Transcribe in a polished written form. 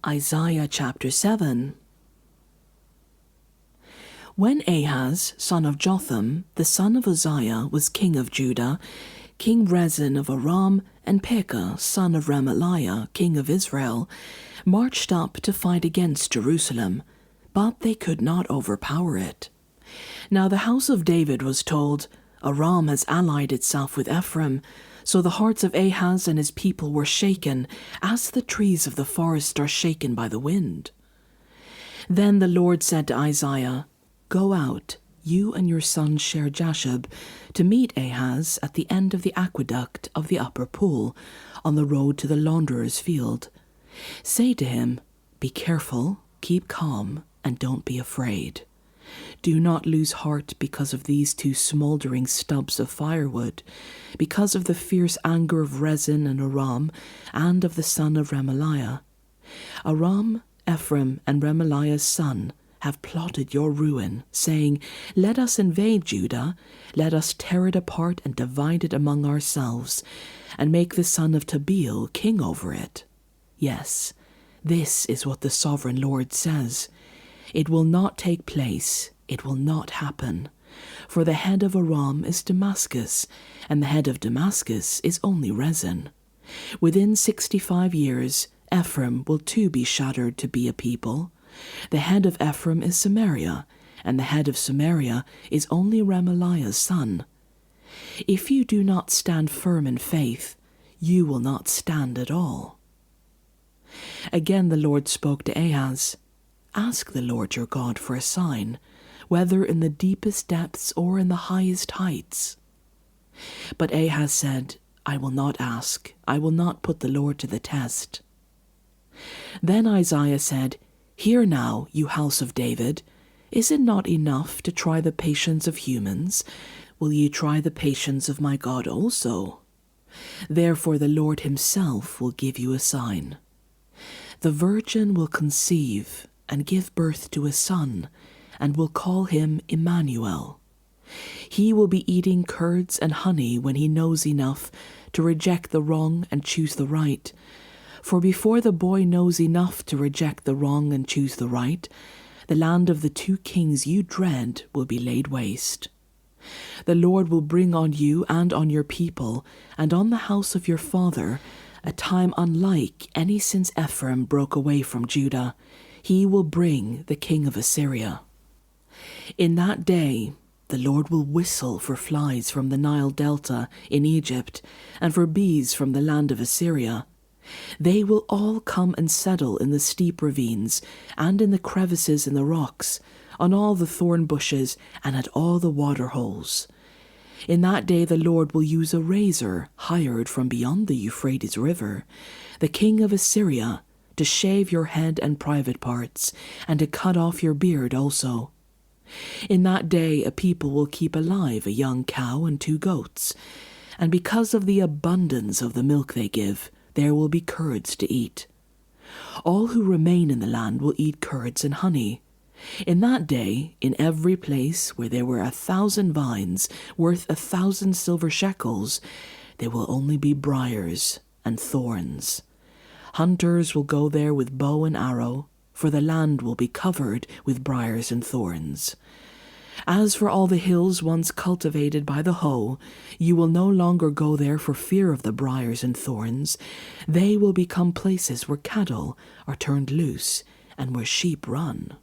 Isaiah chapter 7. When Ahaz, son of Jotham, the son of Uzziah, was king of Judah, King Rezin of Aram and Pekah, son of Remaliah, king of Israel, marched up to fight against Jerusalem, but they could not overpower it. Now the house of David was told, Aram has allied itself with Ephraim, so the hearts of Ahaz and his people were shaken, as the trees of the forest are shaken by the wind. Then the Lord said to Isaiah, Go out, you and your son Shear-Jashub, to meet Ahaz at the end of the aqueduct of the upper pool, on the road to the launderer's field. Say to him, Be careful, keep calm, and don't be afraid. Do not lose heart because of these two smouldering stubs of firewood, because of the fierce anger of Rezin and Aram, and of the son of Remaliah. Aram, Ephraim, and Remaliah's son have plotted your ruin, saying, Let us invade Judah, let us tear it apart and divide it among ourselves, and make the son of Tabeel king over it. Yes, this is what the sovereign Lord says. It will not take place, it will not happen. For the head of Aram is Damascus, and the head of Damascus is only Rezin. Within 65 years, Ephraim will too be shattered to be a people. The head of Ephraim is Samaria, and the head of Samaria is only Remaliah's son. If you do not stand firm in faith, you will not stand at all. Again the Lord spoke to Ahaz, Ask the Lord your God for a sign, whether in the deepest depths or in the highest heights. But Ahaz said, I will not ask, I will not put the Lord to the test. Then Isaiah said, Hear now, you house of David, is it not enough to try the patience of humans? Will ye try the patience of my God also? Therefore the Lord himself will give you a sign. The virgin will conceive and give birth to a son, and will call him Emmanuel. He will be eating curds and honey when he knows enough to reject the wrong and choose the right. For before the boy knows enough to reject the wrong and choose the right, the land of the two kings you dread will be laid waste. The Lord will bring on you and on your people, and on the house of your father, a time unlike any since Ephraim broke away from Judah. He will bring the king of Assyria. In that day, the Lord will whistle for flies from the Nile Delta in Egypt, and for bees from the land of Assyria. They will all come and settle in the steep ravines, and in the crevices in the rocks, on all the thorn bushes, and at all the water holes. In that day the Lord will use a razor hired from beyond the Euphrates River, the king of Assyria, to shave your head and private parts, and to cut off your beard also. In that day a people will keep alive a young cow and 2 goats, and because of the abundance of the milk they give, there will be curds to eat. All who remain in the land will eat curds and honey. In that day, in every place where there were 1,000 vines worth 1,000 silver shekels, there will only be briars and thorns. Hunters will go there with bow and arrow, for the land will be covered with briars and thorns. As for all the hills once cultivated by the hoe, you will no longer go there for fear of the briars and thorns. They will become places where cattle are turned loose and where sheep run.